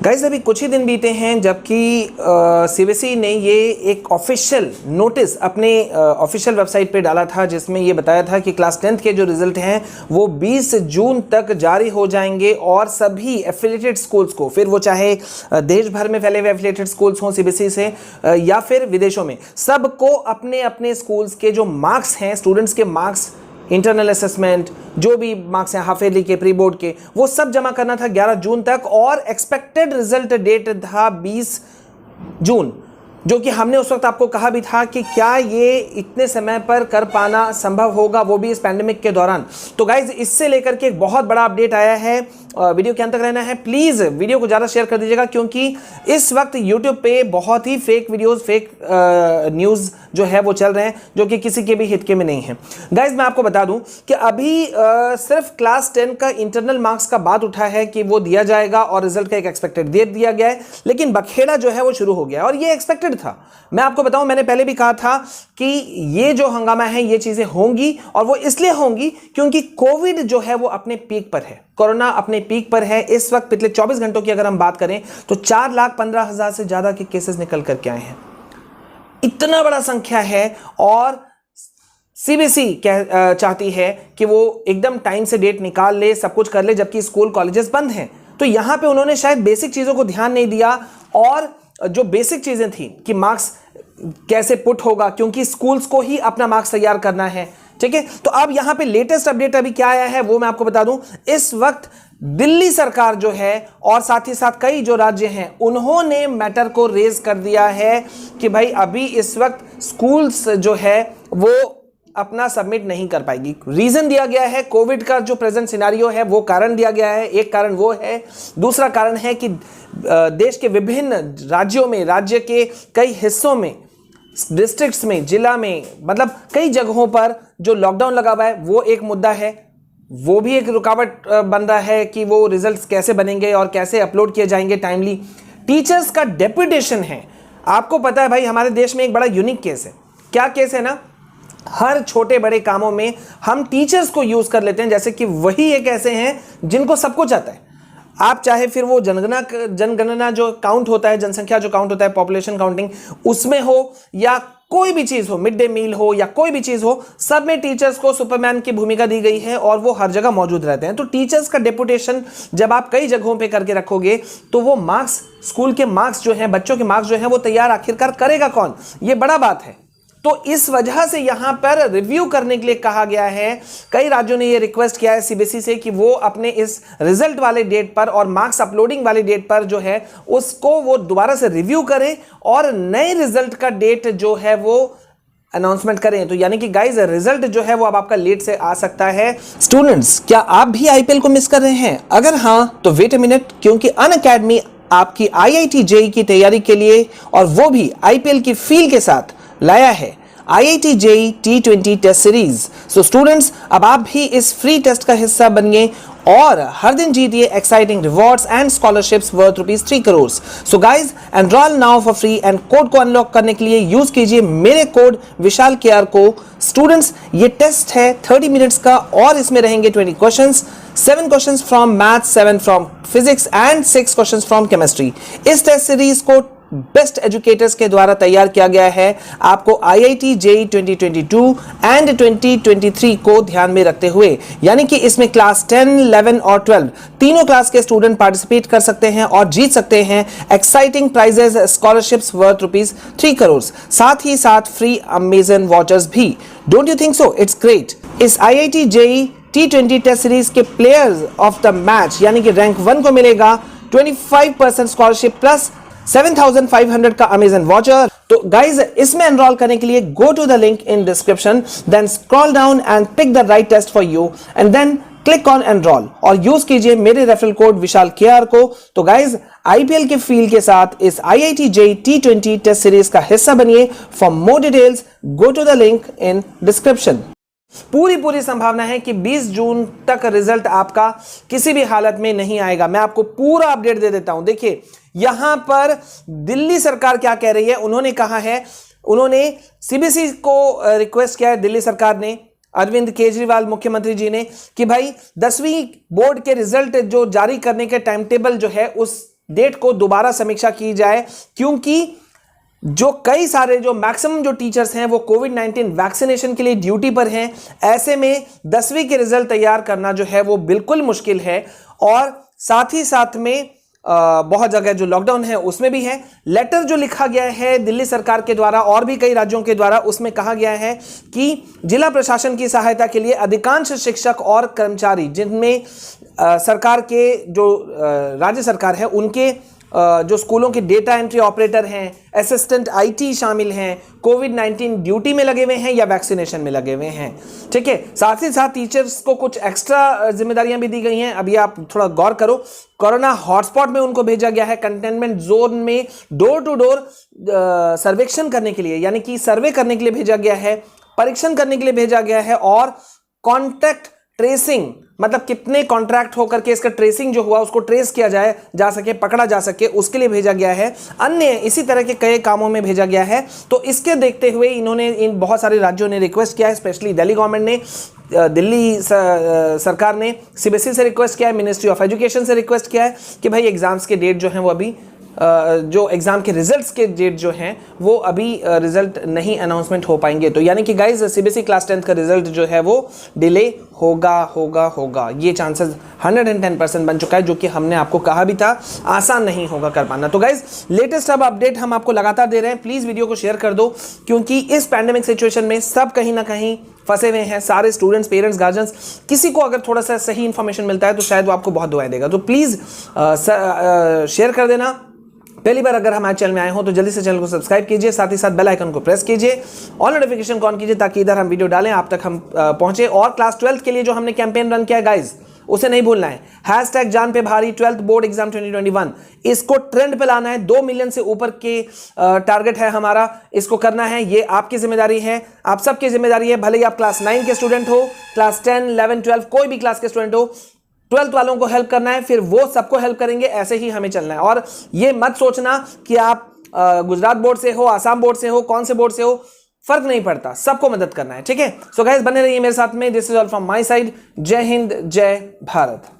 Guys अभी कुछ ही दिन बीते हैं जबकि सीबीएसई ने ये एक ऑफिशियल नोटिस अपने ऑफिशियल वेबसाइट पे डाला था जिसमें ये बताया था कि क्लास 10th के जो रिजल्ट हैं वो 20 जून तक जारी हो जाएंगे और सभी एफिलिएटेड स्कूल्स को, फिर वो चाहे देश भर में फैले हुए एफिलिएटेड स्कूल्स हों सीबीएसई से या फिर विदेशों में, सबको अपने अपने स्कूल्स के जो मार्क्स हैं, स्टूडेंट्स के मार्क्स, इंटरनल असेसमेंट, जो भी मार्क्स हैं हाफ ईयरली के, प्री बोर्ड के, वो सब जमा करना था 11 जून तक और एक्सपेक्टेड रिजल्ट डेट था 20 जून, जो कि हमने उस वक्त आपको कहा भी था कि क्या ये इतने समय पर कर पाना संभव होगा, वो भी इस पैंडेमिक के दौरान। तो गाइज इससे लेकर के एक बहुत बड़ा अपडेट आया है, वीडियो के अंत तक रहना है, प्लीज़ वीडियो को ज़्यादा शेयर कर दीजिएगा क्योंकि इस वक्त यूट्यूब पे बहुत ही फेक वीडियोस, फेक न्यूज़ जो है वो चल रहे हैं जो कि किसी के भी हित के में नहीं है। गाइज मैं आपको बता दूं कि अभी सिर्फ क्लास 10 का इंटरनल मार्क्स का बात उठा है कि वो दिया जाएगा और रिजल्ट का एक एक्सपेक्टेड डेट दिया गया है, लेकिन बखेड़ा जो है वो शुरू हो गया और ये एक्सपेक्टेड था। मैं आपको बताऊं, मैंने पहले भी कहा था कि ये जो हंगामा है ये चीजें होंगी और वो इसलिए होंगी क्योंकि कोविड जो है वो अपने पीक पर है, कोरोना अपने पीक पर है। इस वक्त पिछले 24 घंटों की अगर हम बात करें तो 4,15,000 से ज्यादा के केसेस निकल करके आए हैं। इतना बड़ा संख्या है और सीबीएसई चाहती है कि वो एकदम टाइम से डेट निकाल ले, सब कुछ कर ले, जबकि स्कूल कॉलेजेस बंद हैं। तो यहां पे उन्होंने शायद बेसिक चीजों को ध्यान नहीं दिया और जो बेसिक चीजें थी कि मार्क्स कैसे पुट होगा, क्योंकि स्कूल्स को ही अपना मार्क्स तैयार करना है, ठीक है। तो अब यहां पे लेटेस्ट अपडेट अभी क्या आया है वो मैं आपको बता दूं। इस वक्त दिल्ली सरकार जो है और साथ ही साथ कई जो राज्य हैं उन्होंने मैटर को रेज कर दिया है कि भाई अभी इस वक्त स्कूल्स जो है वो अपना सबमिट नहीं कर पाएगी। रीजन दिया गया है कोविड का जो प्रेजेंट सिनारियो है, वो कारण दिया गया है। एक कारण वो है, दूसरा कारण है कि देश के विभिन्न राज्यों में, राज्य के कई हिस्सों में, डिस्ट्रिक्ट्स में, जिला में, मतलब कई जगहों पर जो लॉकडाउन लगा हुआ है वो एक मुद्दा है, वो भी एक रुकावट बन रहा है कि वो रिजल्ट्स कैसे बनेंगे और कैसे अपलोड किए जाएंगे टाइमली। टीचर्स का डेपुटेशन है। आपको पता है भाई हमारे देश में एक बड़ा यूनिक केस है। क्या केस है ना, हर छोटे बड़े कामों में हम टीचर्स को यूज कर लेते हैं जैसे कि वही एक ऐसे हैं जिनको सब कुछ आता है। आप चाहे फिर वो जनगणना जो काउंट होता है, जनसंख्या जो काउंट होता है, पॉपुलेशन काउंटिंग, उसमें हो या कोई भी चीज हो, मिड डे मील हो या कोई भी चीज हो, सब में टीचर्स को सुपरमैन की भूमिका दी गई है और वो हर जगह मौजूद रहते हैं। तो टीचर्स का डेपुटेशन जब आप कई जगहों पे करके रखोगे तो वो मार्क्स, स्कूल के मार्क्स जो हैं, बच्चों के मार्क्स जो हैं वो तैयार आखिरकार करेगा कौन, ये बड़ा बात है। तो इस वजह से यहां पर रिव्यू करने के लिए कहा गया है। कई राज्यों ने यह रिक्वेस्ट किया है सीबीएसई से कि वो अपने इस रिजल्ट वाले डेट पर और मार्क्स अपलोडिंग वाले डेट पर जो है उसको वो दोबारा से रिव्यू करें और नए रिजल्ट का डेट जो है वो अनाउंसमेंट करें। तो यानी कि गाइस रिजल्ट जो है वो अब आपका लेट से आ सकता है। स्टूडेंट्स, क्या आप भी आईपीएल को मिस कर रहे हैं? अगर हां तो वेट अ मिनट, क्योंकि अनअकैडमी आपकी आईआईटी जेईई की तैयारी के लिए और वो भी आईपीएल की फील के साथ लाया है IIT JEE T20 test series. So students, अब आप भी इस फ्री टेस्ट का हिस्सा बनिए और हर दिन जीतिए exciting rewards and scholarships worth ₹3 crore. So guys enroll now for free and code को अनलॉक करने के लिए यूज कीजिए मेरे कोड विशाल KR को। स्टूडेंट्स, ये टेस्ट है 30 मिनट्स का और इसमें रहेंगे 20 questions, 7 questions from maths, 7 from physics and 6 questions from chemistry. इस टेस्ट सीरीज को बेस्ट एजुकेटर्स के द्वारा तैयार किया गया है आपको IIT JEE 2022 एंड 2023 को ध्यान में रखते हुए, यानी कि इसमें क्लास 10, 11 और 12 तीनों क्लास के स्टूडेंट पार्टिसिपेट कर सकते हैं और जीत सकते हैं exciting prizes, scholarships worth ₹3 crore, साथ ही साथ फ्री अमेजन वॉचर्स भी। Don't you think so? It's great. इस IIT JEE T20 test series के प्लेयर्स ऑफ द मैच यानी कि रैंक 1 को मिलेगा 25% स्कॉलरशिप प्लस 7,500 का अमेजन वॉचर। तो गाइज इसमें एनरोल करने के लिए go to the link in description, then scroll down and pick the right test for you and then click on enrol और यूज कीजिए मेरे रेफरल कोड विशाल KR को। तो गाइज आईपीएल के फील के साथ इस IIT JEE T20 test series का हिस्सा बनिए। For more details go to the link in description. पूरी संभावना है कि 20 जून तक रिजल्ट आपका किसी भी हालत में नहीं आएगा। मैं आपको पूरा अपडेट दे देता हूं। देखिए यहां पर दिल्ली सरकार क्या कह रही है, उन्होंने कहा है, उन्होंने सीबीएसई को रिक्वेस्ट किया है, दिल्ली सरकार ने, अरविंद केजरीवाल मुख्यमंत्री जी ने, कि भाई 10वीं बोर्ड के रिजल्ट जो जारी करने के टाइम टेबल जो है उस डेट को दोबारा समीक्षा की जाए, क्योंकि जो कई सारे जो मैक्सिमम जो टीचर्स हैं वो कोविड-19 वैक्सीनेशन के लिए ड्यूटी पर हैं। ऐसे में 10वीं के रिजल्ट तैयार करना जो है वो बिल्कुल मुश्किल है। और साथ ही साथ में बहुत जगह जो लॉकडाउन है उसमें भी है। लेटर जो लिखा गया है दिल्ली सरकार के द्वारा और भी कई राज्यों के द्वारा, उसमें कहा गया है कि जिला प्रशासन की सहायता के लिए अधिकांश शिक्षक और कर्मचारी, जिनमें सरकार के जो राज्य सरकार है उनके जो स्कूलों के डेटा एंट्री ऑपरेटर हैं, असिस्टेंट आईटी शामिल हैं, कोविड-19 ड्यूटी में लगे हुए हैं या वैक्सीनेशन में लगे हुए हैं। ठीक है, साथ ही साथ टीचर्स को कुछ एक्स्ट्रा जिम्मेदारियां भी दी गई हैं। अभी आप थोड़ा गौर करो, कोरोना हॉटस्पॉट में उनको भेजा गया है, कंटेनमेंट जोन में डोर टू डोर सर्वेक्षण करने के लिए, यानी कि सर्वे करने के लिए भेजा गया है, परीक्षण करने के लिए भेजा गया है, और कॉन्टैक्ट ट्रेसिंग, मतलब कितने कॉन्ट्रैक्ट होकर के इसका ट्रेसिंग जो हुआ उसको ट्रेस किया जा सके, पकड़ा जा सके, उसके लिए भेजा गया है। अन्य इसी तरह के कई कामों में भेजा गया है। तो इसके देखते हुए इन्होंने इन बहुत सारे राज्यों ने रिक्वेस्ट किया है, स्पेशली दिल्ली गवर्नमेंट ने, दिल्ली सरकार ने सीबीएसई से रिक्वेस्ट किया है, मिनिस्ट्री ऑफ एजुकेशन से रिक्वेस्ट किया है कि भाई एग्जाम्स के डेट जो हैं वो अभी जो एग्जाम के रिजल्ट्स के डेट जो हैं वो अभी रिजल्ट नहीं अनाउंसमेंट हो पाएंगे। तो यानी कि गाइज सीबीएसई क्लास 10 का रिजल्ट जो है वो डिले होगा। ये चांसेस 110% बन चुका है, जो कि हमने आपको कहा भी था आसान नहीं होगा कर पाना। तो गाइज लेटेस्ट अब अपडेट हम आपको लगातार दे रहे हैं, प्लीज वीडियो को शेयर कर दो, क्योंकि इस पैंडेमिक सिचुएशन में सब कहीं ना कहीं फंसे हुए हैं, सारे स्टूडेंट्स, पेरेंट्स, गार्जियंस। किसी को अगर थोड़ा सा सही इंफॉर्मेशन मिलता है तो शायद वो आपको बहुत दुआएं देगा। तो प्लीज शेयर कर देना। पहली बार अगर हमारे चैनल में आए हो तो जल्दी से चैनल को सब्सक्राइब कीजिए, साथ ही साथ बेल आइकन को प्रेस कीजिए, ऑल नोटिफिकेशन को ऑन कीजिए, ताकि इधर हम वीडियो डालें आप तक हम पहुंचे। और क्लास 12 के लिए जो हमने कैंपेन रन किया है गाइज, उसे नहीं भूलना है। हैशटैग जान पे भारी 12th बोर्ड एग्जाम 2021, इसको ट्रेंड पे लाना है। 2 मिलियन से ऊपर के टारगेट है हमारा, इसको करना है। ये आपकी जिम्मेदारी है, आप सबकी जिम्मेदारी है। भले ही आप क्लास 9 के स्टूडेंट हो, क्लास 10, 11, 12 कोई भी क्लास के स्टूडेंट हो, 12th वालों को हेल्प करना है, फिर वो सबको हेल्प करेंगे। ऐसे ही हमें चलना है। और ये मत सोचना कि आप गुजरात बोर्ड से हो, आसाम बोर्ड से हो, कौन से बोर्ड से हो, फर्क नहीं पड़ता, सबको मदद करना है। ठीक है, सो गाइस बने रहिए मेरे साथ में। This is all from my side. जय हिंद, जय भारत।